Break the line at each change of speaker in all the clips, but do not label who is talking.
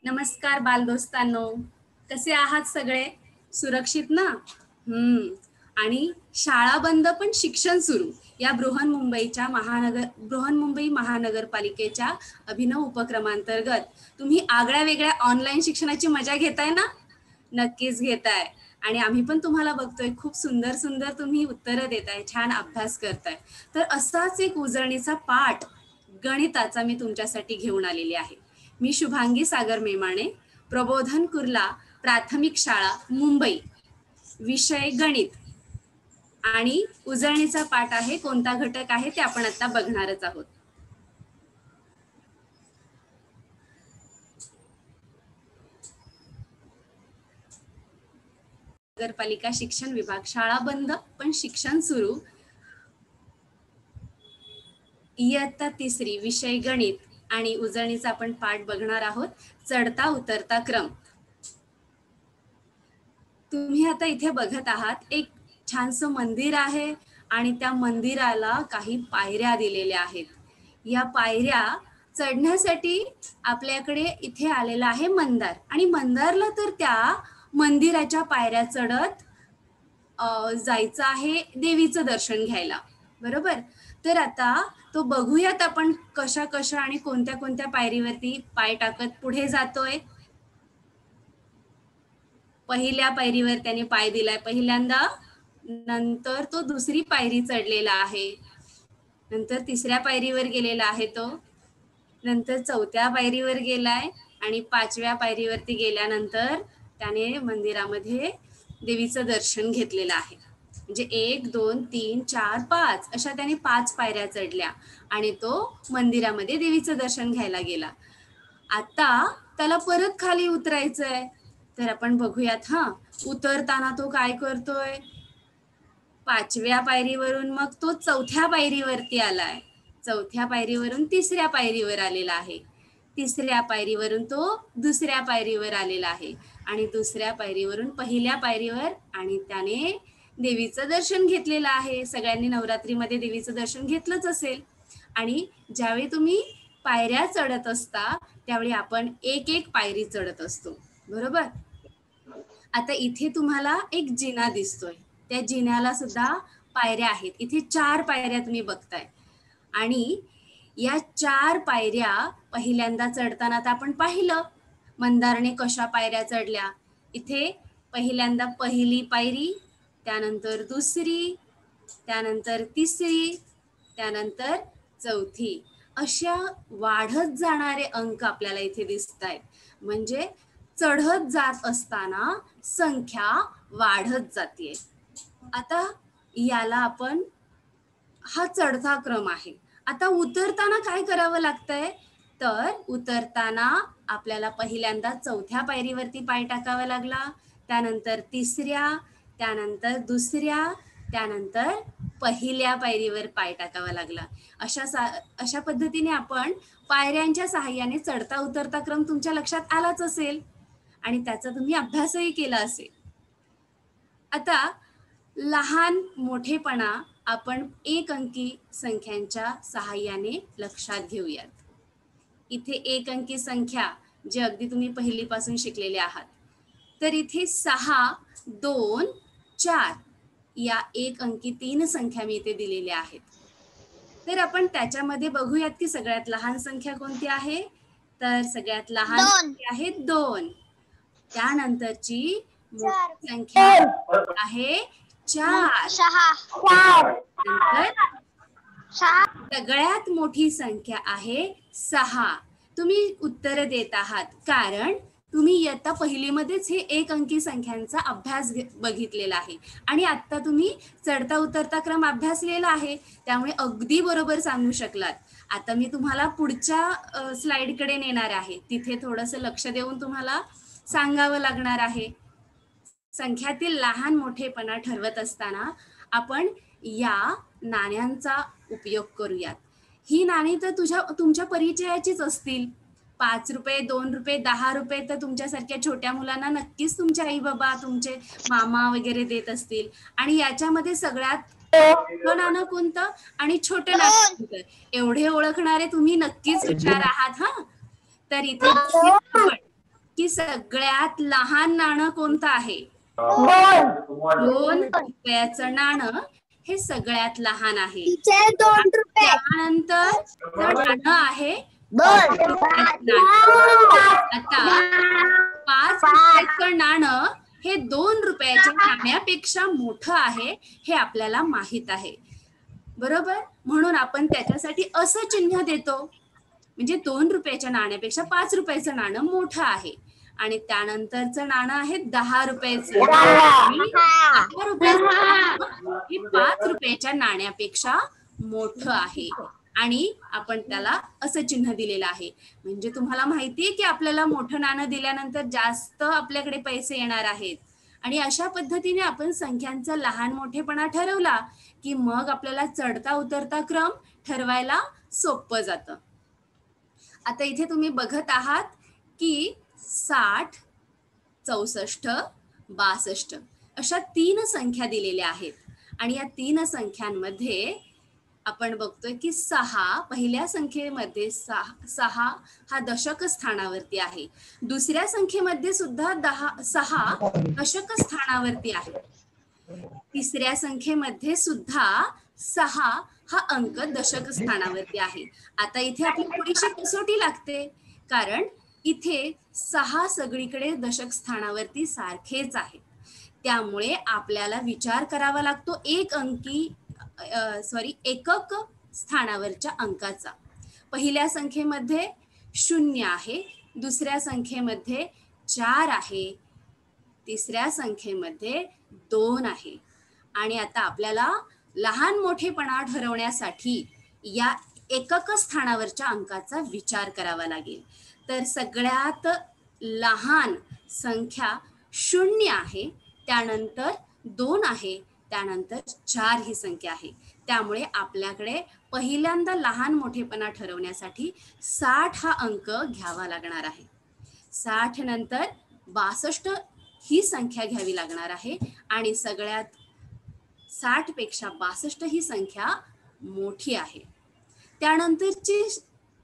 नमस्कार बालदोस्तांनो, कसे आहात सगळे? सुरक्षित ना? आणि शाळा बंद पण शिक्षण सुरू या बृहन्मुंबई महानगरपालिकेच्या अभिनव उपक्रमांतर्गत तुम्ही आगळ्या वेगळ्या ऑनलाईन शिक्षणाची मजा घेताय ना? नक्कीच घेताय. आणि आम्ही पण तुम्हाला बघतोय, खूप सुंदर सुंदर तुम्ही उत्तरं देताय, छान अभ्यास करताय. तर असाच एक उजळणीचा पाठ गणिताचा मी तुमच्यासाठी घेऊन आलेली आहे. मी शुभांगी सागर मेमाणे, प्रबोधन कुर्ला प्राथमिक शाळा मुंबई, विषय गणित. आणि उजळणीचा पाठ आहे, कोणता घटक आहे ते आपण आता बघणारच आहोत. नगरपालिका शिक्षण विभाग, शाळा बंद पण शिक्षण सुरू, इयत्ता तिसरी, विषय गणित. आणि उजळणीचा आपण पाठ बघणार आहोत, चढता उतरता क्रम. तुम्ही आता इथे बघत आहात, एक छानसं मंदिर आहे आणि त्या मंदिराला काही पायऱ्या दिलेल्या आहेत. या पायऱ्या चढण्यासाठी आपल्याकडे इथे आलेला आहे मंदार, आणि मंदारला तर त्या मंदिराच्या पायऱ्या चढत जायचं आहे देवीचं दर्शन घ्यायला, बरोबर? तर आता तो बघूयात आपण कशा कशा आणि कोणत्या कोणत्या पायरीवरती पाय टाकत पुढे जातोय. पहिल्या पायरीवर त्याने पाय दिलाय पहिल्यांदा, नंतर तो दुसरी पायरी चढलेला आहे, नंतर तिसऱ्या पायरीवर गेलेला आहे तो, नंतर चौथ्या पायरीवर गेलाय, आणि पाचव्या पायरीवरती गेल्यानंतर त्याने मंदिरामध्ये देवीचं दर्शन घेतलेलं आहे. म्हणजे 1 2 3 4 5 अशा त्याने 5 पायऱ्या चढल्या आणि तो मंदिरामध्ये देवीचं दर्शन घ्यायला गेला. आता त्याला परत खाली उतरायचंय, तर आपण बघूयात. उतरताना तो काय करतोय, 5व्या पायरीवरून मग तो 4थ्या पायरीवरती आलाय, 4थ्या पायरीवरून 3ऱ्या पायरीवर आलेला आहे, 3ऱ्या पायरीवरून तो 2ऱ्या पायरीवर आलेला आहे, आणि 2ऱ्या पायरीवरून पहिल्या पायरीवर, आणि त्याने देवीचं दर्शन घेतलेलं आहे. सगळ्यांनी नवरात्रीमध्ये देवीचं दर्शन घेतलंच असेल. आणि ज्यावेळी तुम्ही पायऱ्या चढत असता त्यावेळी आपण एक एक पायरी चढत असतो, बरोबर? आता इथे तुम्हाला एक जिना दिसतोय, त्या जिन्याला सुद्धा पायऱ्या आहेत. इथे 4 पायऱ्या तुम्ही बघताय, आणि या 4 पायऱ्या पहिल्यांदा चढताना तर आपण पाहिलं मंदारने कशा पायऱ्या चढल्या. इथे पहिल्यांदा पहिली पायरी, त्यानंतर दुसरी, त्यानंतर तिसरी, त्यानंतर चौथी, अशा वाढत जाणारे अंक आपल्याला इथे दिसत आहेत. म्हणजे चढत जात असताना संख्या वाढत जाते. आता याला आपण, हा चढता क्रम आहे. आता उतरताना काय करावं लागतंय, तर उतरताना आपल्याला पहिल्यांदा 4थ्या पायरीवरती पाय टाकावा लागला, त्यानंतर 3ऱ्या, त्यानंतर 2ऱ्या, त्यानंतर पहिल्या पायरीवर पाय टाकावा लागला. अशा पद्धतीने आपण पायऱ्यांच्या सहाय्याने चढता उतरता क्रम तुमच्या लक्षात आलाच असेल, आणि त्याचा तुम्ही अभ्यासही केला असेल. आता लहान मोठेपणा आपण एक अंकी संख्यांच्या सहाय्याने लक्षात घेऊयात. इथे एक अंकी संख्या जे अगदी तुम्ही पहिलीपासून शिकलेले आहात, तर इथे 6 2 4 या एक अंकी 3 संख्या मी इथे दिलेल्या आहेत. तर आपण त्याच्यामध्ये बघूयात की सगळ्यात लहान संख्या कोणती आहे, तर सगळ्यात लहान संख्या आहे 2. त्यानंतरची मोठी संख्या आहे 4. नंतर सगळ्यात मोठी संख्या आहे 6. तुम्ही उत्तर देत आहात कारण तुम्ही इयत्ता पहिलीमध्येच हे एक अंकी संख्यांचा अभ्यास बघितलेला आहे, आणि आता तुम्ही चढता उतरता क्रम अभ्यासलेला आहे, त्यामुळे अगदी बरोबर सांगू शकलात. आता मी तुम्हाला पुढच्या स्लाइडकडे नेणार आहे, तिथे थोडंसं लक्ष देऊन तुम्हाला सांगावं लागणार आहे. संख्यातील लहान मोठेपणा ठरवत असताना आपण या नाण्यांचा उपयोग करूयात. ही नाणी तर तुमच्या परिचयाचीच असतील. 5 रुपये, 2 रुपये, 10 रुपये तर तुमच्यासारख्या छोट्या मुलांना नक्कीच तुमचे आई बाबा, तुमचे मामा वगैरे देत असतील. आणि याच्यामध्ये सगळ्यात मोठं नाणं कोणतं आणि छोटं नाणं कोणतं, एवढे ओळखणारे तुम्ही नक्कीच हुशार आहात. तर इथे की सगळ्यात लहान नाणं कोणतं आहे? 2 रुपयाचं नाणं हे सगळ्यात लहान आहे. त्यानंतर नाणं आहे 5 रुपयाचं नाणं. आता 5 रुपयाचं नाणं हे 2 रुपयाच्या नाण्यापेक्षा मोठं आहे हे आपल्याला माहित आहे, बरोबर. म्हणून आपण त्याच्यासाठी असं चिन्ह देतो, म्हणजे 2 रुपयाच्या नाण्यापेक्षा 5 रुपयाचं नाणं मोठं आहे. आणि त्यानंतरचं नाणं आहे 10 रुपयाचं. 10 रुपयाचं नाणं हे 5 रुपयाच्या नाण्यापेक्षा मोठं आहे आणि आपण त्याला असं चिन्ह दिलेलं आहे. म्हणजे तुम्हाला माहितीये की आपल्याला मोठं नाणं दिल्यानंतर जास्त आपल्याकडे पैसे येणार आहेत. आणि अशा पद्धतीने आपण संख्यांचा लहान मोठेपणा ठरवला की मग आपल्याला चढता उतरता क्रम ठरवायला सोपं जातं. आता इथे तुम्ही बघत आहात की 60, 64, 62 अशा 3 संख्या दिलेल्या आहेत. आणि या 3 संख्यांमध्ये आपण बघतोय की 6 पहिल्या संख्येमध्ये 6 हा दशक स्थानावरती आहे. दुसऱ्या संख्येमध्ये सुद्धा 6 दशक स्थानावरती आहे. तिसऱ्या संख्येमध्ये सुद्धा 6 हा अंक दशक स्थानावरती आहे. आता इथे आपली थोडीशी कसोटी लागते, कारण इथे 6 सगळीकडे दशक स्थानावरती सारखेच आहे. त्यामुळे आपल्याला विचार करावा लागतो एकक स्थानावरच्या अंकाचा. पहिल्या संख्येमध्ये 0 आहे, दुसऱ्या संख्येमध्ये 4 आहे, तिसऱ्या संख्येमध्ये 2 आहे. आणि आता आपल्याला लहान मोठेपणा ठरवण्यासाठी या एकक स्थानावरच्या अंकाचा विचार करावा लागेल. तर सगळ्यात लहान संख्या 0 आहे, त्यानंतर 2 आहे, त्यानंतर 4 ही संख्या आहे. त्यामुळे आपल्याकडे पहिल्यांदा लहान मोठेपणा ठरवण्यासाठी 60 हा अंक घ्यावा लागणार आहे. 60 नंतर 62 ही संख्या घ्यावी लागणार आहे आणि सगळ्यात 60 पेक्षा 62 ही संख्या मोठी आहे. त्यानंतरची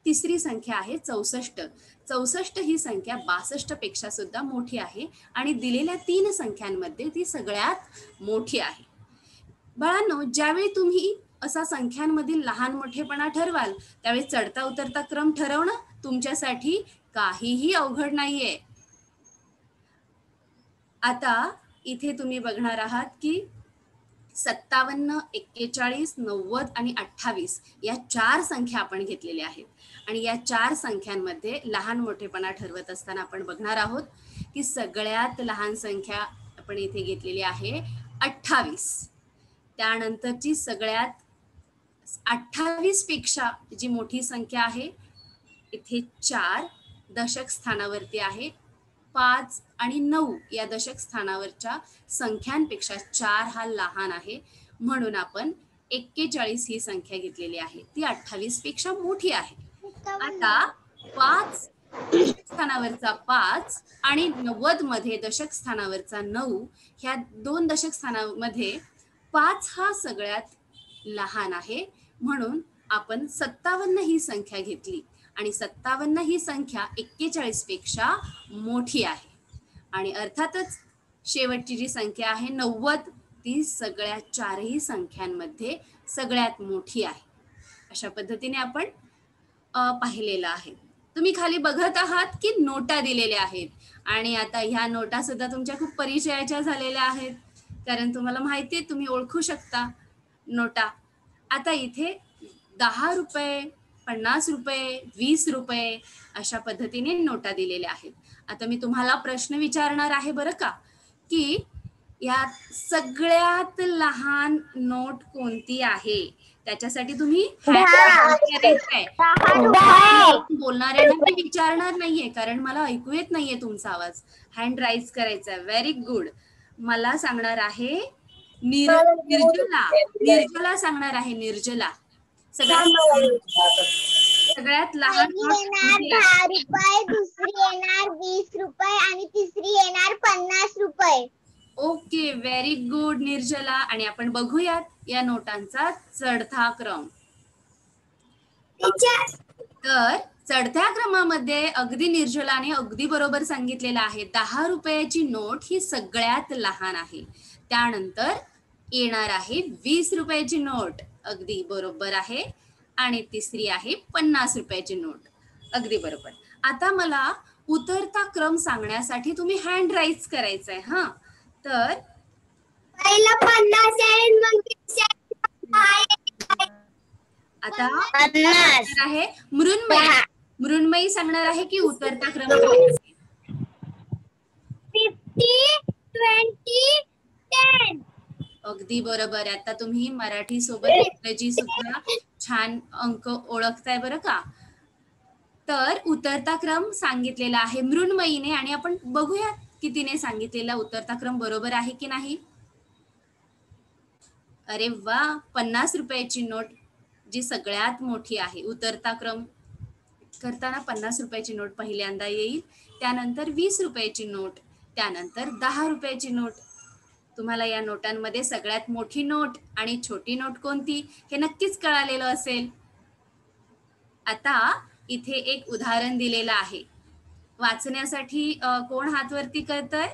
तिसरी संख्या आहे 64. 64 ही संख्या 62 पेक्षा सुद्धा मोठी आहे आणि दिलेल्या 3 संख्यांमध्ये ती सगळ्यात मोठी आहे. बाळांनो, ज्यावेळी तुम्ही असा संख्यांमधील लहान मोठेपणा ठरवाल त्यावेळी चढता उतरता क्रम ठरवणं तुमच्यासाठी काहीही अवघड नाहीये. आता इथे तुम्ही बघणार आहात की 57, 41, 90 आणि 28 या 4 संख्या आपण घेतलेल्या आहेत. आणि या 4 संख्यांमध्ये लहान मोठेपणा ठरवत असताना आपण बघणार आहोत की सगळ्यात लहान संख्या आपण इथे घेतलेली आहे 28. त्यानंतरची सगळ्यात 28 पेक्षा जी मोठी संख्या आहे इथे 4 दशक स्थानावरती आहे. 5 आणि 9 या दशक स्थानावरच्या संख्यांपेक्षा 4 हा लहान आहे, म्हणून आपण 41 ही संख्या घेतलेली आहे, ती 28 पेक्षा मोठी आहे. आता 5 दशक स्थानावरचा 5 आणि 90 मध्ये दशक स्थानावरचा 9 ह्या 2 दशक स्थानामध्ये 5 हा सगळ्यात लहान आहे, म्हणून आपण 57 ही संख्या घेतली आणि 57 ही संख्या 41 पेक्षा मोठी आहे. आणि अर्थातच शेवटची जी संख्या आहे 90 ती सगळ्या 4ही संख्यांमध्ये सगळ्यात मोठी आहे. अशा पद्धतीने आपण पाहिलेलं आहे. तुम्ही खाली बघत आहात की नोटा दिलेल्या आहेत आणि आता ह्या नोटा सुद्धा तुमच्या खूप परिचयाच्या झालेल्या आहेत, कारण तुम्हाला माहिती आहे, तुम्ही ओळखू शकता नोटा. आता इथे 10 रुपये, 50 रुपये, 20 रुपये अशा पद्धतीने नोटा दिलेल्या आहेत. आता मी तुम्हाला प्रश्न विचारणार आहे बरं का, की या सगळ्यात लहान नोट कोणती आहे? त्याच्यासाठी तुम्ही बोलणाऱ्यांना मी विचारणार नाहीये, कारण मला ऐकू येत नाहीये तुमचा आवाज. हँड राईज करायचा. Very good. मला सांगणार आहे निर्जला सांगणार आहे. निर्जला सगळ्यात लहान
10 रुपये, दुसरी येणार 20 रुपये आणि तिसरी येणार 50 रुपये.
ओके, व्हेरी गुड निर्जला. आणि आपण बघूयात या नोटांचा चढता क्रम. तर चढत्या क्रमामध्ये अगदी निर्जलाने अगदी बरोबर सांगितलेलं आहे. 10 रुपयाची नोट ही सगळ्यात लहान आहे. त्यानंतर येणार आहे 20 रुपयाची नोट, अगदी बरोबर आहे. आणि तिसरी आहे 50 रुपयाची नोट, अगदी बरोबर. आता मला उतरता क्रम सांगण्यासाठी तुम्ही हँड राईज करायचंय. हा, तर
पहिला 50 आहे, मग 20
आता
50
आहे मृण्मयी. मृण्मयी सांगणार आहे की उतरता क्रम काय आहे.
50, 20, 10.
अगदी बरोबर. आता तुम्ही मराठी सोबत इंग्रजी सुद्धा छान अंक ओळखताय बरं का. तर उतरता क्रम सांगितलेला आहे मृण्मयीने आणि आपण बघूया की तिने सांगितलेला उतरता क्रम बरोबर आहे की नाही. अरे वा, 50 रुपयाची नोट जी सगळ्यात मोठी आहे, उतरता क्रम करताना 50 रुपयाची नोट पहिल्यांदा येईल, त्यानंतर 20 रुपयाची नोट, त्यानंतर 10 रुपयाची नोट. तुम्हाला या नोटांमध्ये सगळ्यात मोठी नोट आणि छोटी नोट कोणती हे नक्कीच कळालेलं असेल. आता इथे एक उदाहरण दिलेलं आहे, वाचण्यासाठी कोण हात वरती करतय.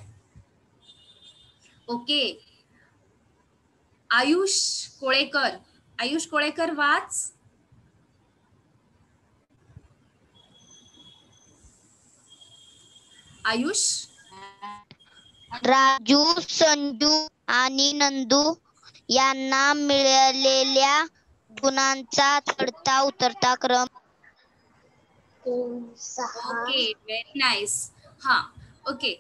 ओके, आयुष कोळेकर. आयुष कोळेकर वाच. आयुष.
राजू, संजू आणि नंदू यांना मिळालेल्या गुणांचा चढता उतरता क्रम.
Okay, very nice. हा, ओके.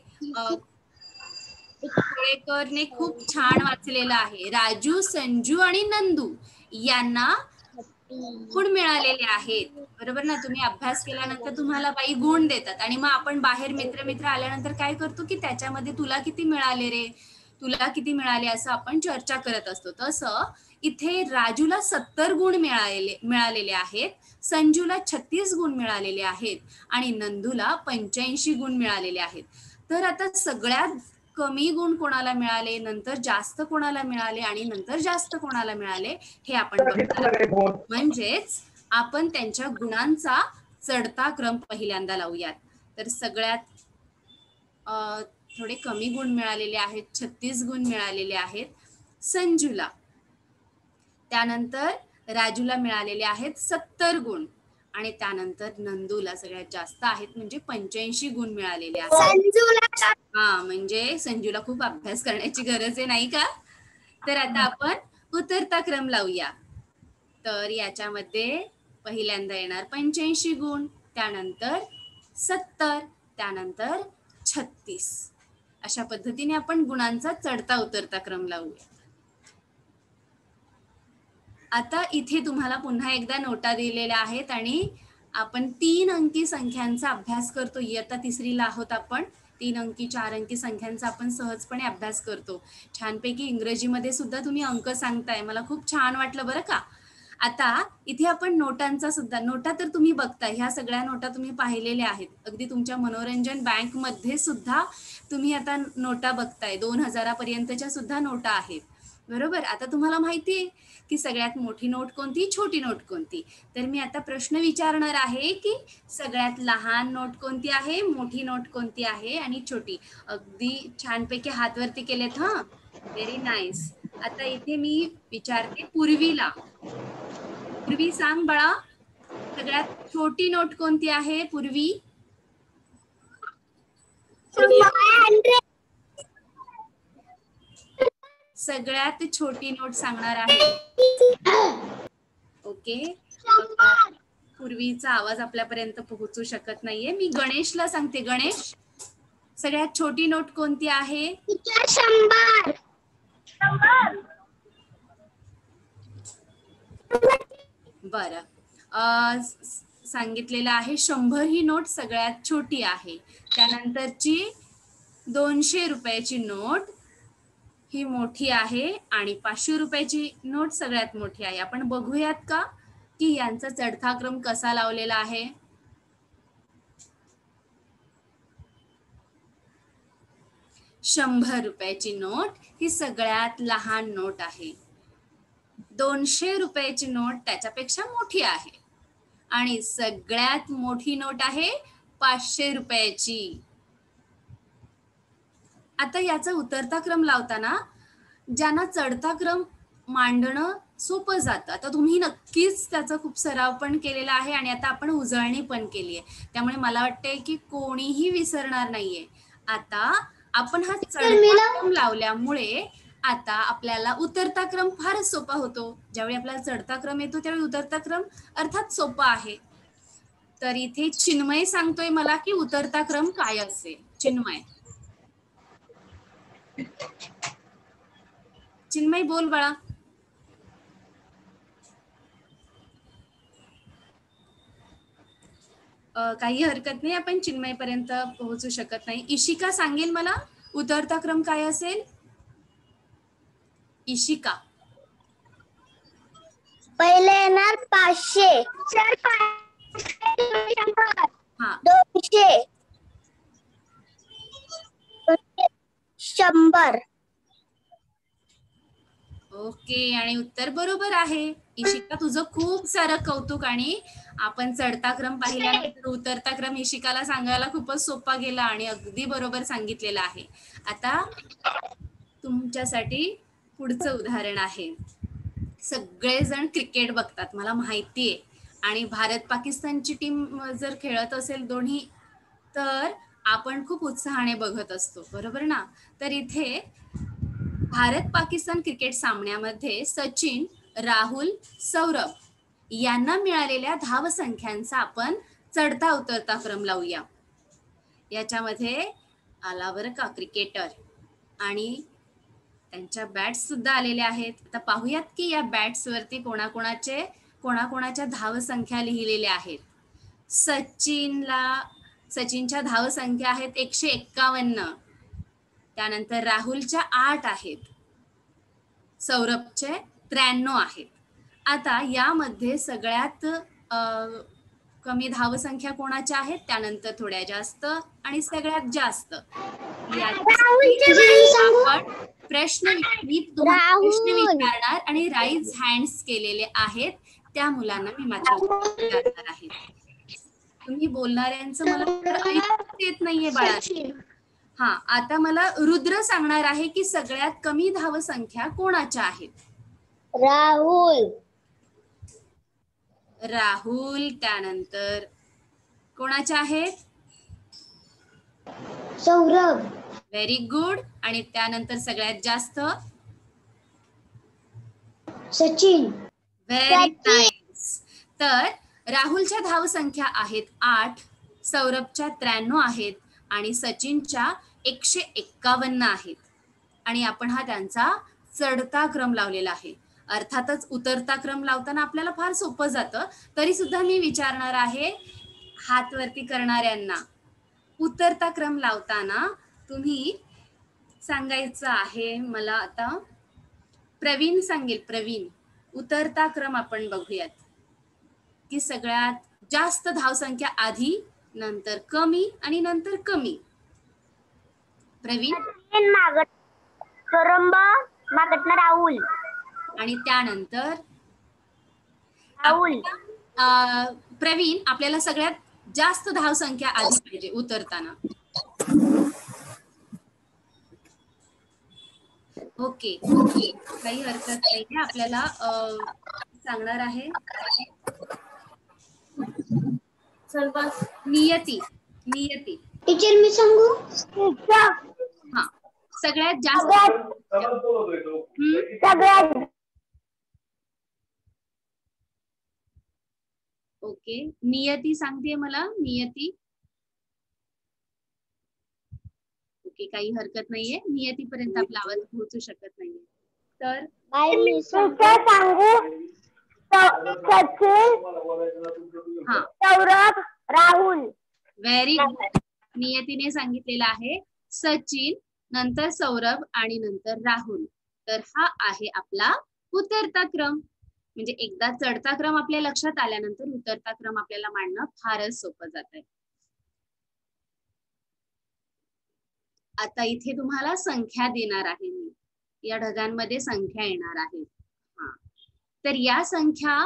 कोळेकरने खूप छान वाचलेलं आहे. राजू, संजू आणि नंदू यांना गुण मिळालेले आहेत, बरोबर ना. तुम्ही अभ्यास केल्यानंतर तुम्हाला बाई गुण देतात आणि मग आपण बाहेर मित्र आल्यानंतर काय करतो की त्याच्यामध्ये तुला किती मिळाले रे, तुला किती मिळाले असं आपण चर्चा करत असतो. तसं इथे राजूला 70 गुण मिळालेले आहेत, संजूला 36 गुण मिळालेले आहेत आणि नंदूला 85 गुण मिळालेले आहेत. तर आता सगळ्यात कमी गुण कोणाला मिळाले, नंतर जास्त कोणाला मिळाले आणि नंतर जास्त कोणाला मिळाले हे आपण बघणार. म्हणजेच आपण त्यांच्या गुणांचा चढता क्रम पहिल्यांदा लावूयात. तर सगळ्यात थोडे कमी गुण मिळालेले आहेत, 36 गुण मिळालेले आहेत संजूला. त्यानंतर राजूला मिळालेले आहेत 70 गुण आणि त्यानंतर नंदूला सगळ्यात जास्त आहेत म्हणजे 85 गुण मिळालेले आहेत. हा, म्हणजे संजूला खूप अभ्यास करण्याची गरज आहे, नाही का. तर आता आपण उतरता क्रम लावूया. तर याच्यामध्ये पहिल्यांदा येणार 85 गुण, त्यानंतर 70, त्यानंतर 36. अशा पद्धतीने आपण गुणांचा चढता उतरता क्रम लावूया. आता इथे तुम्हाला पुन्हा एकदा नोटा दिलेल्या आहेत आणि आपण 3 अंकी संख्यांचा अभ्यास करतो. इयत्ता 3रीला आहोत आपण. 3 अंकी 4 अंकी संख्यांचा आपण सहजपणे अभ्यास करतो. छानपैकी इंग्रजीमध्ये सुद्धा तुम्ही अंक सांगताय, मला खूप छान वाटलं बरं का. आता इथे आपण नोटांचा सुद्धा, नोटा तर तुम्ही बघताय, ह्या सगळ्या नोटा तुम्ही पाहिलेल्या आहेत. अगदी तुमच्या मनोरंजन बँक मध्ये सुद्धा तुम्ही आता नोटा बघताय. 2000 पर्यंतच्या सुद्धा नोटा आहेत, बरोबर. आता तुम्हाला माहिती आहे की सगळ्यात मोठी नोट कोणती, छोटी नोट कोणती. तर मी आता प्रश्न विचारणार आहे की सगळ्यात लहान नोट कोणती आहे, मोठी नोट कोणती आहे आणि छोटी. अगदी छानपैकी हात वरती केलेत. हा, व्हेरी नाईस. आता इथे मी विचारते पूर्वीला. पूर्वी सांग बाळा, सगळ्यात छोटी नोट कोणती आहे पूर्वी. सगळ्यात छोटी नोट सांगणार आहे. ओके, पूर्वीचा आवाज आपल्यापर्यंत पोहोचू शकत नाहीये. मी गणेशला सांगते. गणेश, सगळ्यात छोटी नोट कोणती आहे.
100.
बरं, सांगितलेलं आहे 100 ही नोट सगळ्यात छोटी आहे. त्यानंतरची 200 रुपयाची नोट ही मोठी आहे आणि 500 रुपयाची नोट सगळ्यात मोठी आहे. आपण बघूयात का की यांचा चढता क्रम कसा लावलेला आहे. 100 रुपयाची नोट ही सगळ्यात लहान नोट आहे. 200 रुपयाची नोट त्याच्यापेक्षा मोठी आहे. आणि सगळ्यात मोठी नोट आहे 500 रुपयाची. आता याचा उतरता क्रम लावताना ज्यांना चढता क्रम मांडणं सोपं जातं, आता तुम्ही नक्कीच त्याचा खूप सराव पण केलेला आहे आणि आता आपण उजळणी पण केली आहे, त्यामुळे मला वाटतंय की कोणीही विसरणार नाहीये. आता आपण हा चढता क्रम लावल्यामुळे आता आपल्याला उतरता क्रम फारच सोपा होतो. ज्यावेळी आपल्याला चढता क्रम येतो त्यावेळी उतरता क्रम अर्थात सोपा आहे. तर इथे चिन्मय सांगतोय मला की उतरता क्रम काय असेल. चिन्मय चिन्मय बोल बाळा. काही हरकत नाही, आपण चिन्मय पर्यंत पोहोचू शकत नाही. इशिका सांगेल मला उतरता क्रम काय असेल. इशिका.
पहिले येणार 500,
हा
200, 100.
ओके, आणि उत्तर बरोबर आहे. इशिका तुझं खूप सारं कौतुक. आणि आपण चढता क्रम पाहिल्यानंतर उतरता क्रम इशिकाला सांगायला खूपच सोपा गेला आणि अगदी बरोबर सांगितलेला आहे. आता तुमच्यासाठी पुढचं उदाहरण आहे. सगळेजण क्रिकेट बघतात मला माहिती आहे, आणि भारत पाकिस्तानची टीम जर खेळत असेल दोन्ही तर आपण खूप उत्साहाने बघत असतो, बरोबर ना. तर इथे भारत पाकिस्तान क्रिकेट सामन्यामध्ये सचिन, राहुल, सौरभ यांना मिळालेल्या धावसंख्यांचा आपण चढता उतरता क्रम लावूया. याच्यामध्ये आला बरं का क्रिकेटर, आणि त्यांच्या बॅट्स सुद्धा आलेल्या आहेत. आता पाहूयात की या बॅट्स वरती कोणाकोणाच्या धावसंख्या लिहिलेल्या आहेत. सचिनच्या धावसंख्या आहेत 151, त्यानंतर राहुलच्या 8 आहेत, सौरभचे 93 आहेत. आता यामध्ये सगळ्यात कमी धावसंख्या कोणाच्या आहेत, त्यानंतर थोड्या जास्त आणि सगळ्यात जास्त. आपण प्रश्न विचारणार आणि राईज हँड्स केलेले आहेत त्या मुलांना मी मात्र विचारणार आहे. तुम्ही बोलणाऱ्यांचं मला ऐकूच येत नाहीये बाळा. हा, आता मला रुद्र सांगणार आहे की सगळ्यात कमी धावसंख्या कोणाच्या आहेत. राहुल, त्यानंतर कोणाच्या आहेत.
सौरभ.
Very good. आणि त्यानंतर सगळ्यात जास्त
सचिन.
Very nice. तर राहुलच्या धावसंख्या आहेत 8, सौरभच्या 93 आहेत आणि सचिनच्या 151 आहेत. आणि आपण हा त्यांचा चढता क्रम लावलेला आहे. अर्थातच उतरता क्रम लावताना आपल्याला फार सोपं जातं, तरी सुद्धा मी विचारणार आहे हात वरती करणाऱ्यांना, उतरता क्रम लावताना तुम्ही सांगायचं आहे मला. आता प्रवीण सांगेल. प्रवीण, उतरता क्रम आपण बघूयात की सगळ्यात जास्त धावसंख्या आधी, नंतर कमी आणि नंतर कमी. प्रवीण.
राहुल.
आणि त्यानंतर
राहुल.
प्रवीण, आपल्याला सगळ्यात जास्त धावसंख्या आधी पाहिजे उतरताना. ओके, काही हरकत नाही. आपल्याला सांगणार आहे नियती.
टीचर मी सांगू.
हा, सगळ्यात जास्त. ओके, नियती सांगते मला. नियती. ओके, काही हरकत नाहीये. नियतीपर्यंत आपला आवाज पोहोचू शकत नाहीये. तर हा,
सौरभ, राहुल.
Very good. नियतीने सांगितलेलं आहे सचिन, नंतर सौरभ आणि नंतर राहुल. तर हा आहे आपला उतरता क्रम. म्हणजे एकदा चढता क्रम आपल्या लक्षात आल्यानंतर उतरता क्रम आपल्याला मांडणं फारच सोपं जात आहे. आता इथे तुम्हाला संख्या देणार आहे मी. या ढगांमध्ये संख्या येणार आहेत. हा, तर या संख्या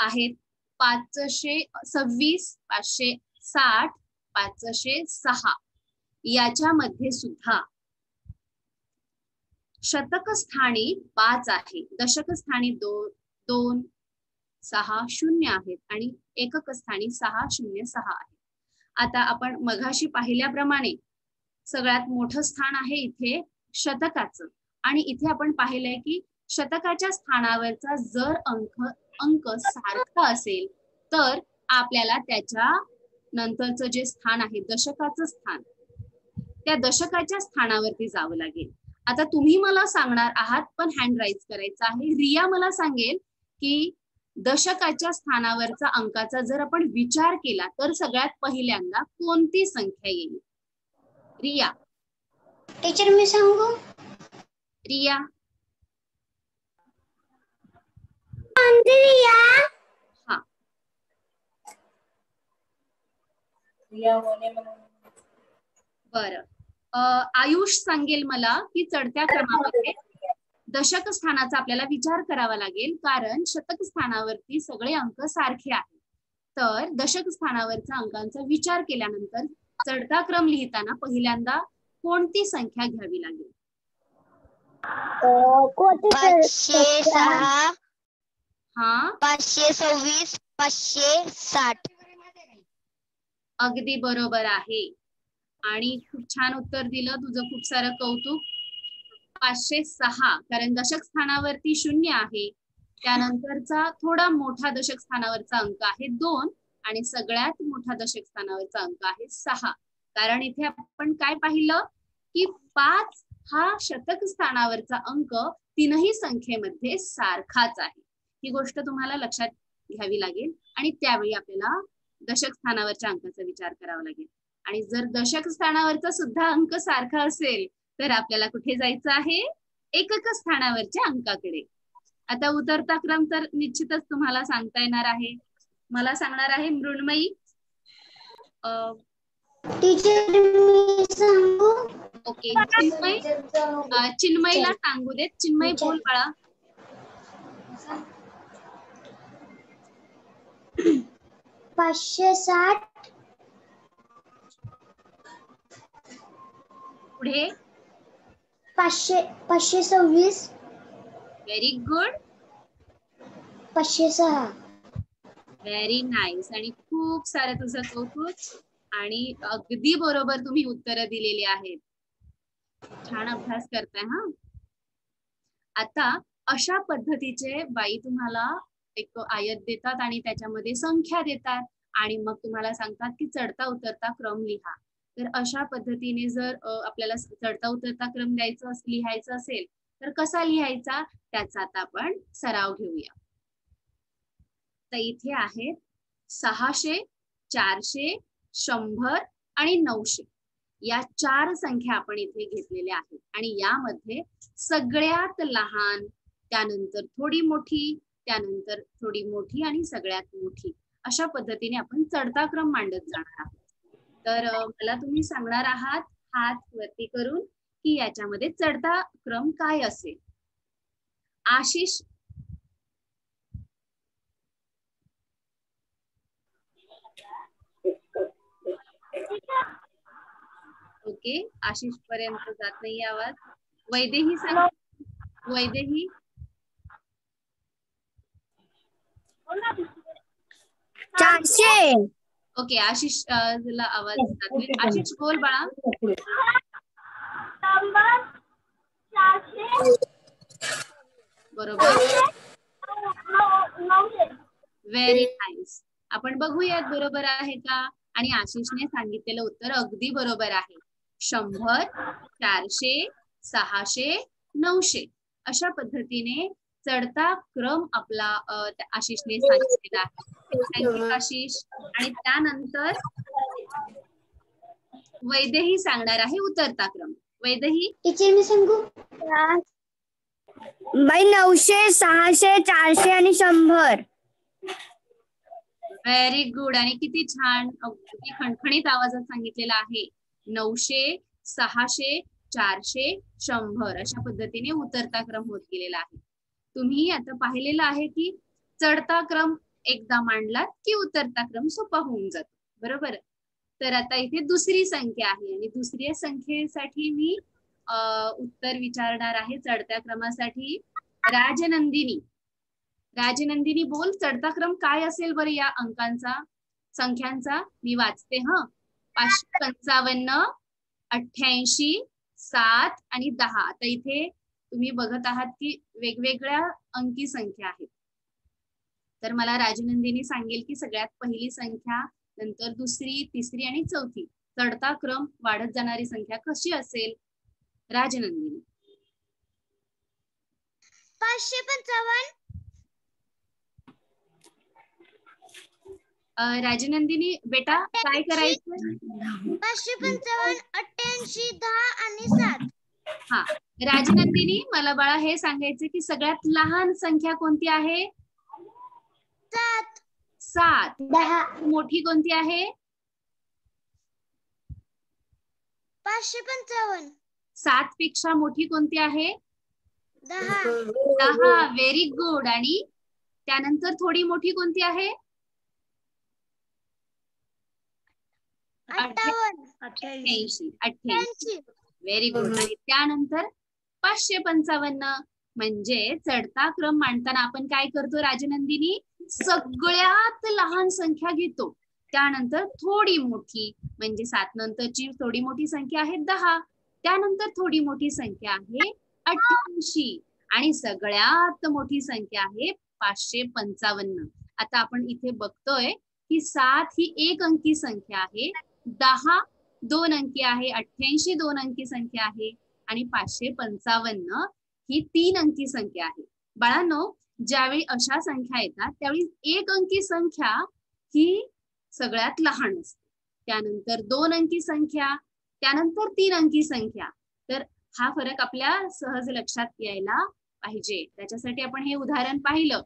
आहेत 526, 560, 506 याच्यामध्ये सुद्धा शतक स्थानी 5 आहे, दशक स्थानी 2, 6, 0 आहेत आणि एकक स्थानी 6, 0, 6 आहे. आता आपण मघाशी पाहिल्याप्रमाणे सगळ्यात मोठं स्थान आहे इथे शतकाचं, आणि इथे आपण पाहिलंय की शतकाच्या स्थानावरचा जर अंक सारखा असेल तर आपल्याला त्याच्या नंतरचं जे स्थान आहे दशकाचं स्थान, त्या दशकाच्या स्थानावरती जावं लागेल. आता तुम्ही मला सांगणार आहात, पण हँड राईज करायचं आहे. रिया मला सांगेल की दशकाच्या स्थानावरचा अंकाचा जर आपण विचार केला तर सगळ्यात पहिल्यांदा कोणती संख्या येईल? रिया.
टीचर मी सांगू?
रिया. हा. बरं. आयुष सांगेल मला की चढत्या क्रमामध्ये दशक स्थानाचा आपल्याला विचार करावा लागेल, कारण शतक स्थानावरती सगळे अंक सारखे आहेत. तर दशक स्थानावरच्या अंकांचा विचार केल्यानंतर चढता क्रम लिहिताना पहिल्यांदा कोणती संख्या घ्यावी लागेल?
506,
हा,
526, 560.
अगदी बरोबर आहे आणि खूप छान उत्तर दिलं तुझं, खूप सारं कौतुक. 506, कारण दशक स्थानावरती 0 आहे, त्यानंतरचा थोडा मोठा दशक स्थानावरचा अंक आहे 2 आणि सगळ्यात मोठा दशक स्थानावरचा अंक आहे 6. कारण इथे आपण काय पाहिलं की 5 हा शतक स्थानावरचा अंक तीनही संख्येमध्ये सारखाच आहे. ही गोष्ट तुम्हाला लक्षात घ्यावी लागेल आणि त्यावेळी आपल्याला दशक स्थानावरच्या अंकाचा विचार करावा लागेल. आणि जर दशक स्थानावरचा सुद्धा अंक सारखा असेल तर आपल्याला कुठे जायचं आहे? एकक स्थानावरच्या अंकाकडे. आता उतरता क्रम तर निश्चितच तुम्हाला सांगता येणार आहे. मला सांगणार आहे मृण्मयी.
टीचर मी सांगू?
ओके, चिन्मयीला सांगू देत. चिन्मयी बोल बाळा.
560
पुढे
526
व्हेरी गुड,
506.
व्हेरी नाईस आणि खूप सारं तुझं कौतुक आणि अगदी बरोबर तुम्ही उत्तरं दिलेली आहेत. छान अभ्यास करताय हा. आता अशा पद्धतीचे बाई तुम्हाला एक आयत देतात आणि त्याच्यामध्ये संख्या देतात आणि मग तुम्हाला सांगतात की चढता उतरता क्रम लिहा. तर अशा पद्धतीने जर आपल्याला चढता उतरता क्रम लिहायचा असेल तर कसा लिहायचा त्याचा आता आपण सराव घेऊया. तर इथे आहेत 600, 400, 100 आणि 900 या 4 संख्या आपण इथे घेतलेल्या आहेत आणि यामध्ये सगळ्यात लहान, त्यानंतर थोडी मोठी, त्यानंतर थोडी मोठी आणि सगळ्यात मोठी अशा पद्धतीने आपण चढता क्रम मांडत जाणार आहोत. तर मला तुम्ही सांगणार आहात हात वरती करून की याच्यामध्ये चढता क्रम काय असेल. आशिष. ओके, आशिष पर्यंत जात नाही आवाज. वैदेही सांग. वैदेही.
400.
ओके, आशिष ला आवाज जात नाही. आशिष बोल बाळा. बरोबर, व्हेरी नाईस. आपण बघूयात बरोबर आहे का. आणि आशिषने सांगितलेलं उत्तर अगदी बरोबर आहे. 100, 400, 600, 900 अशा पद्धतीने चढता क्रम आपला आशिषने सांगितलेला आहे. थँक्यू आशिष. आणि त्यानंतर वैदेही सांगणार आहे उतरता क्रम. वैदेही.
टीचर मी सांगू? बाई 900, 600, 400 आणि 100.
व्हेरी गुड आणि किती छान, अगदी खणखणीत आवाजात सांगितलेला आहे. 900, 600, 400, 100 अशा पद्धतीने उतरता क्रम होत गेलेला आहे. तुम्ही आता पाहिलेलं आहे की चढता क्रम एकदा मांडलात की उतरता क्रम सोपा होऊन जातो. बरोबर. तर आता इथे दुसरी संख्या आहे आणि दुसऱ्या संख्येसाठी मी उत्तर विचारणार आहे चढत्या क्रमासाठी. राजनंदिनी, राजनंदिनी बोल, चढता क्रम काय असेल बरं या अंकांचा, संख्यांचा? मी वाचते हा. 555, 88, 7 आणि 10. आता इथे तुम्ही बघत आहात की वेगवेगळ्या अंकी संख्या आहेत. तर मला राजनंदिनी सांगेल की सगळ्यात पहिली संख्या, नंतर दुसरी, तिसरी आणि चौथी, चढता क्रम वाढत जाणारी संख्या कशी असेल? राजनंदिनी.
555.
राजनंदिनी बेटा काय करायचं?
555, 88, 10 आणि 7.
हा, राजनंदिनी मला बाळा हे सांगायचं की सगळ्यात लहान संख्या कोणती आहे?
7.
7.
10.
मोठी कोणती आहे?
555.
7 पेक्षा मोठी कोणती आहे?
10.
10. Very good. आणि त्यानंतर थोडी मोठी कोणती आहे?
58.
88. Very good. आणि त्यानंतर 555 म्हणजे चढता क्रम मांडताना आपण काय करतो राजनंदिनी? सगळ्यात लहान संख्या घेतो, त्यानंतर थोडी मोठी, म्हणजे 7 नंतरची थोडी मोठी संख्या आहे 10, त्यानंतर थोडी मोठी संख्या आहे 88 आणि सगळ्यात मोठी संख्या आहे 555. आता आपण इथे बघतोय की 7 ही एक अंकी संख्या आहे, 10 2 अंकी आहे, 88 2 अंकी संख्या आहे आणि 555 ही 3 अंकी संख्या आहे. बाळांनो, ज्यावेळी अशा संख्या येतात त्यावेळी एक अंकी संख्या ही सगळ्यात लहान असते, त्यानंतर 2 अंकी संख्या, त्यानंतर 3 अंकी संख्या. तर हा फरक आपल्या सहज लक्षात यायला पाहिजे. त्याच्यासाठी आपण हे उदाहरण पाहिलं.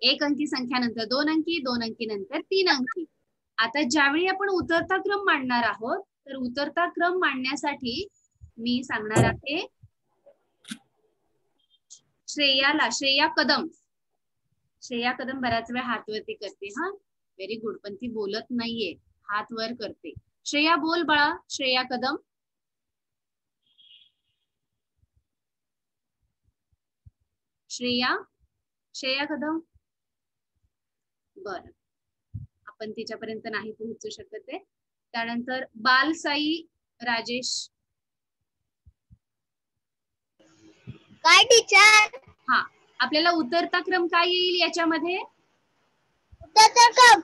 एक अंकी संख्या नंतर 2 अंकी, 2 अंकी नंतर 3 अंकी. आता ज्यावेळी आपण उतरता क्रम मांडणार आहोत, तर उतरता क्रम मांडण्यासाठी मी सांगणार आहे श्रेया कदम. श्रेया कदम बऱ्याच वेळा हात वरती करते. हा, व्हेरी गुड. पण ती बोलत नाहीये, हात वर करते. श्रेया बोल बाळा. श्रेया कदम. श्रेया कदम. बर, आपण तिच्यापर्यंत नाही पोहोचू शकत आहे. त्यानंतर बालसाई राजेश.
काय टीचर?
हा, आपल्याला उतरता क्रम काय येईल याच्यामध्ये?
उतरता क्रम.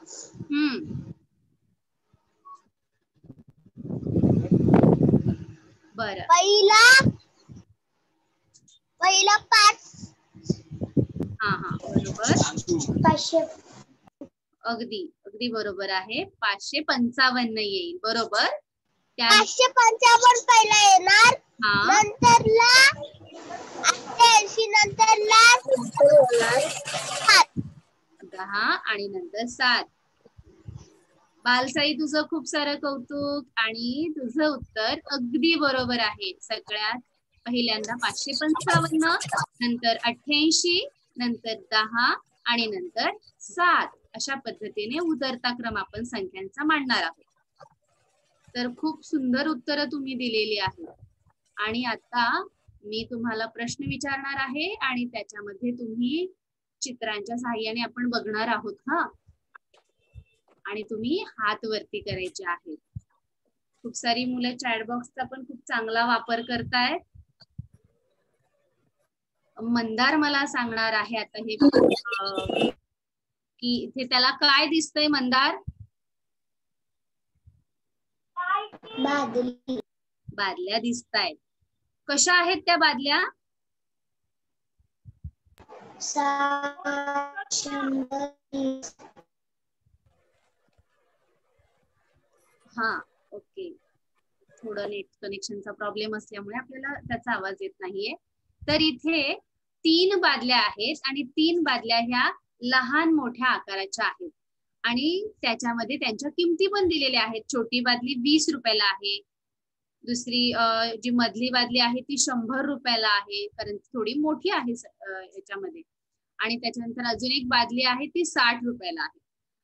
बर,
पहिला 5.
हा बरोबर.
500.
अगदी बरोबर आहे. 555 येईल. बरोबर.
555 पहिला येणार, नंतरला 88, नंतरला 7,
10 आणि नंतर 7. बालसाई, तुझं खूप सारं कौतुक आणि तुझं उत्तर अगदी बरोबर आहे. सगळ्यात पहिल्यांदा 555, नंतर 88, नंतर 10 आणि नंतर 7 अशा पद्धतीने उतरता क्रम आपण संख्यांचा मांडणार आहोत. तर खूप सुंदर उत्तरं तुम्ही दिलेली आहेत. आणि आता मी तुम्हाला प्रश्न विचारणार आहे आणि त्याच्यामध्ये तुम्ही चित्रांच्या सहाय्याने आपण बघणार आहोत. हा, आणि तुम्ही हात वरती करायचे आहेत. खूप सारी मुलं चॅट बॉक्सचा पण खूप चांगला वापर करतायत. मंदार मला सांगणार आहे आता हे की इथे त्याला काय दिसतंय मंदार? बादल्या दिसतायत. कशा आहेत त्या बादल्या?
620.
हा, ओके. थोडं नेट कनेक्शनचा प्रॉब्लेम असल्यामुळे आपल्याला त्याचा आवाज येत नाहीये. तर इथे 3 बादल्या आहेत आणि 3 बादल्या ह्या लहान मोठ्या आकाराच्या आहेत आणि त्याच्यामध्ये त्यांच्या किमती पण दिलेल्या आहेत. छोटी बादली 20 रुपयाला आहे, दुसरी जी मधली बादली आहे ती 100 रुपयाला आहे, कारण थोडी मोठी आहे याच्यामध्ये. आणि त्याच्यानंतर अजून एक बादली आहे ती 60 रुपयाला आहे.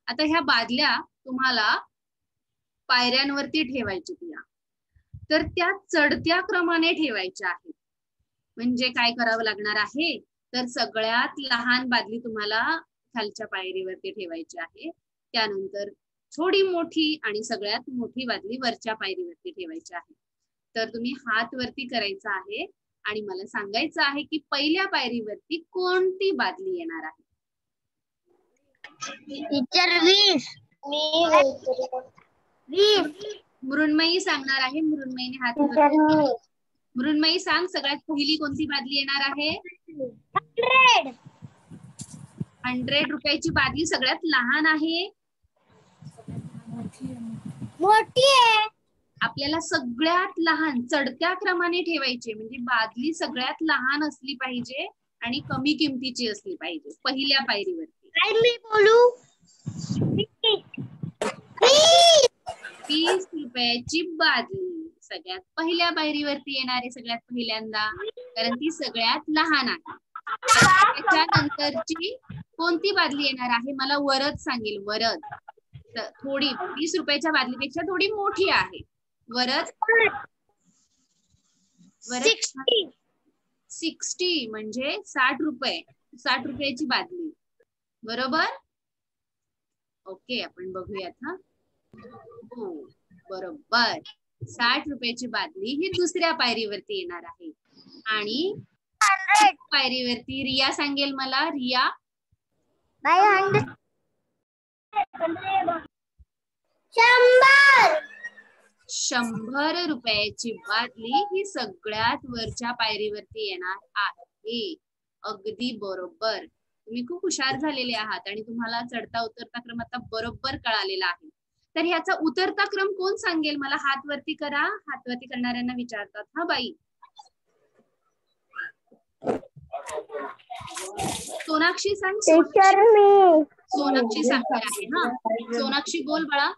आता ह्या बादल्या तुम्हाला पायऱ्यांवरती ठेवायची या, तर त्या चढत्या क्रमाने ठेवायच्या आहेत. म्हणजे काय करावं लागणार आहे, तर सगळ्यात लहान बादली तुम्हाला खालच्या पायरीवरती ठेवायची आहे, त्यानंतर थोडी मोठी आणि सगळ्यात मोठी बादली वरच्या पायरीवरती ठेवायची आहे. तर तुम्ही हात वरती करायचा आहे आणि मला सांगायचं आहे की पहिल्या पायरीवरती कोणती बादली येणार आहे.
टीचर 20.
मृण्मयी सांगणार आहे. मृण्मयीने हात मृण्मयी सांग, सगळ्यात पहिली कोणती बादली येणार आहे. 100 रुपयाची बादली सगळ्यात लहान आहे,
मोठी आहे.
आपल्याला सगळ्यात लहान चढत्या क्रमाने ठेवायचे, म्हणजे बादली सगळ्यात लहान असली पाहिजे आणि कमी किमतीची असली पाहिजे पहिल्या पायरीवरती.
काय मी बोलू.
20 रुपयाची बादली सगळ्यात पहिल्या पायरीवरती येणारे सगळ्यात पहिल्यांदा, कारण ती सगळ्यात लहान आहे. त्याच्यानंतरची कोणती बादली येणार आहे, मला वरद सांगेल. वरद थोडी 20 रुपयाच्या बादलीपेक्षा थोडी मोठी आहे. वरद 60 म्हणजे 60 रुपये, 60 रुपयाची बादली, बरोबर. ओके, आपण बघूयात हा. हो बरोबर, 60 रुपयाची बादली ही दुसऱ्या पायरीवरती येणार आहे. आणि पायरीवरती रिया सांगेल मला. रिया 100 रुपयाची बादली ही सगळ्यात वरच्या पायरीवरती येणार आहे. अगदी बरोबर, तुम्ही खूप हुशार झालेले आहात आणि तुम्हाला चढता उतरता क्रम आता बरोबर कळालेला आहे. तर ह्याचा उतरता क्रम कोण सांगेल मला. हात वरती करा, हात वरती करणाऱ्यांना विचारतात हा बाई. सोनाक्षी सांग. सोनाक्षी सांगणार आहे हा. सोनाक्षी बोल बाळा.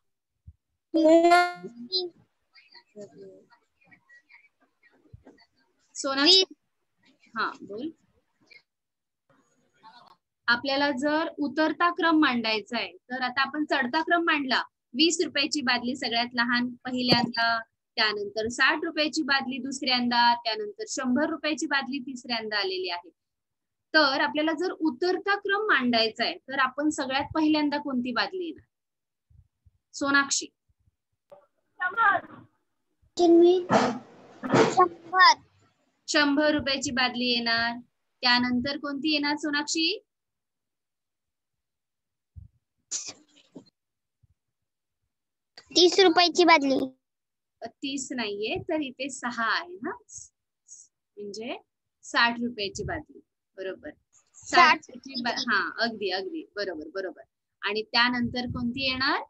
सोनाक्षी हा बोल. आपल्याला जर उतरता क्रम मांडायचा आहे तर आता आपण चढता क्रम मांडला. 20 रुपयाची बादली सगळ्यात लहान पहिल्यांदा, त्यानंतर 60 रुपयाची बादली दुसऱ्यांदा, त्यानंतर 100 रुपयाची बादली तिसऱ्यांदा आलेली आहे. तर आपल्याला जर उतरता क्रम मांडायचा आहे तर आपण सगळ्यात पहिल्यांदा कोणती बादली येणार. सोनाक्षी 100 रुपयाची बादली येणार. त्यानंतर कोणती येणार सोनाक्षी.
30 रुपयाची बादली.
30 नाहीये तर इथे 6 आहे ना, म्हणजे 60 रुपयाची बादली, बरोबर. 60 हा अगदी अगदी बरोबर बरोबर. आणि त्यानंतर कोणती येणार.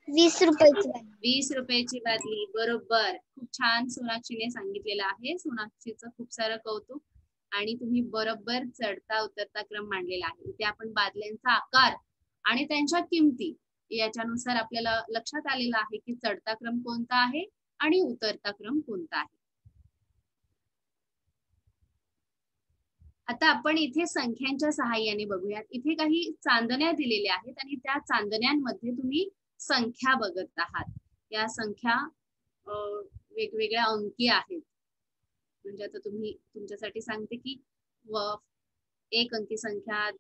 20 रुपयाची बादली.
20 रुपयाची बादली, बरोबर. खूप छान सोनाक्षीने सांगितलेलं आहे. सोनाक्षीचं खूप सारं कौतुक. आणि तुम्ही बरोबर चढता उतरता क्रम मांडलेला आहे. इथे आपण बादल्यांचा आकार आणि त्यांच्या किमती याच्यानुसार आपल्याला लक्षात आलेलं आहे की चढता क्रम कोणता आहे आणि उतरता क्रम कोणता आहे. आता आपण इथे संख्यांच्या सहाय्याने बघूयात. इथे काही चांदण्या दिलेल्या आहेत आणि त्या चांदण्यांमध्ये तुम्ही संख्या बघत आहात. या संख्या वेगवेगळ्या अंकी आहेत. म्हणजे आता तुम्ही तुमच्यासाठी सांगते की 1 अंकी संख्या,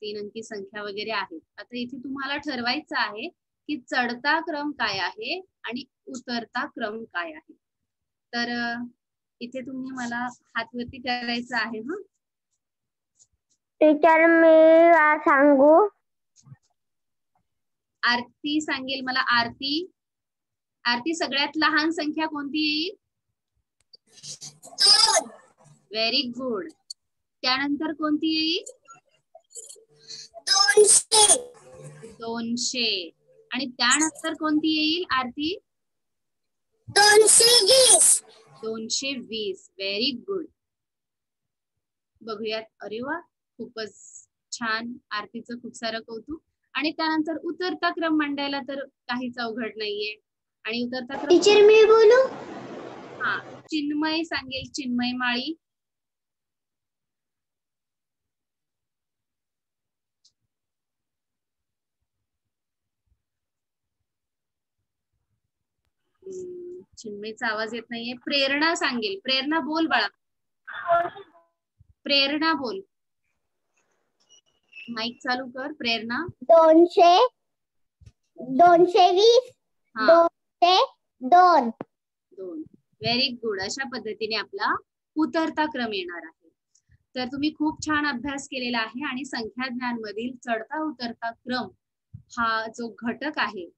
3 अंकी संख्या वगैरे आहेत. आता इथे तुम्हाला ठरवायचं आहे की चढता क्रम काय आहे आणि उतरता क्रम काय आहे. तर इथे तुम्ही मला हात वरती करायचं आहे. हा
टीचर मी सांगू.
आरती सांगेल मला. आरती आरती सगळ्यात लहान संख्या कोणती येईल. Very good. त्यानंतर कोणती येईल. 200. आणि त्यानंतर कोणती येईल आरती. 220. Very good. बघूयात. अरे वा, खूपच छान. आरतीचं खूप सारं कौतुक. आणि त्यानंतर उतरता क्रम मांडायला तर काहीच अवघड नाहीये. आणि उतरता क्रम.
टीचर मी बोलू.
हा चिन्मय सांगेल. चिन्मय माळी. चिन्मयचा आवाज येत नाहीये. प्रेरणा सांगेल. प्रेरणा बोल बाळा. प्रेरणा बोल. माईक चालू कर. प्रेरणा.
220 202.
Very good. अशा पद्धतीने आपला उतरता क्रम येणार आहे. तर तुम्ही खूप छान अभ्यास केलेला आहे आणि संख्या ज्ञान मधील चढता उतरता क्रम हा जो घटक आहे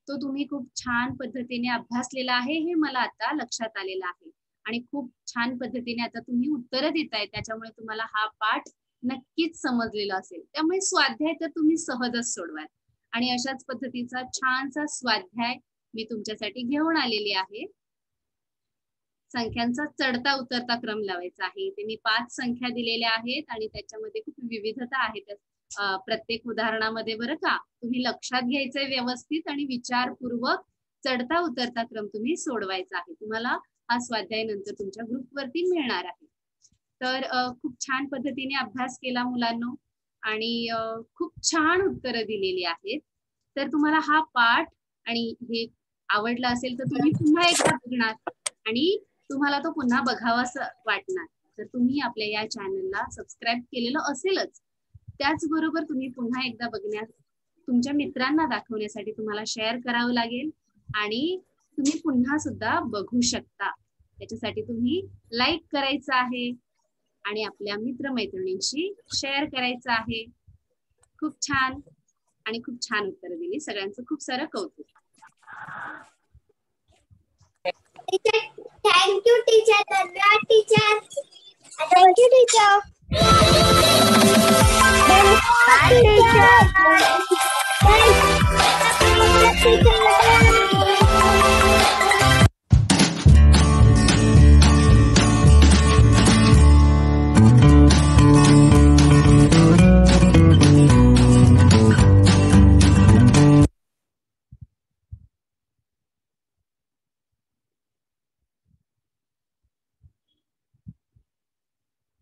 तो तुम्ही खूप छान पद्धतीने अभ्यासलेला आहे हे मला आता लक्षात आलेलं आहे. आणि खूप छान पद्धतीने आता तुम्ही उत्तरं देताय, त्याच्यामुळे तुम्हाला हा पाठ नक्कीच समजलेला असेल. त्यामुळे स्वाध्याय तर तुम्ही सहजच सोडवाल. आणि अशाच पद्धतीचा छानसा स्वाध्याय मी तुमच्यासाठी घेऊन आलेली आहे. संख्यांचा चढता उतरता क्रम लावायचा आहे. ते मी 5 संख्या दिलेल्या आहेत आणि त्याच्यामध्ये खूप विविधता आहे प्रत्येक उदाहरणामध्ये, बरं का. तुम्ही लक्षात घ्यायचंय व्यवस्थित आणि विचारपूर्वक चढता उतरता क्रम तुम्ही सोडवायचा आहे. तुम्हाला हा स्वाध्याय नंतर तुमच्या ग्रुपवरती मिळणार आहे. तर खूप छान पद्धतीने अभ्यास केला मुलांनो आणि खूप छान उत्तरं दिलेली आहेत. तर तुम्हाला हा पाठ आणि हे आवडला असेल तर तुम्ही पुन्हा एकदा बघणार आणि तुम्हाला तो पुन्हा बघावासा वाटणार. तर तुम्ही आपल्या या चॅनलला सबस्क्राईब केलेलं असेलच. त्याचबरोबर तुम्ही पुन्हा एकदा बघण्यास, तुमच्या मित्रांना दाखवण्यासाठी तुम्हाला शेअर करावं लागेल आणि तुम्ही पुन्हा सुद्धा बघू शकता. त्याच्यासाठी तुम्ही लाईक करायचं आहे आणि आपल्या मित्रमैत्रिणींशी शेअर करायचं आहे. खूप छान आणि खूप छान उत्तरं दिली. सगळ्यांचं खूप सारं कौतुक.
Thank you teacher. धन्यवाद टीचर. Thank you teacher.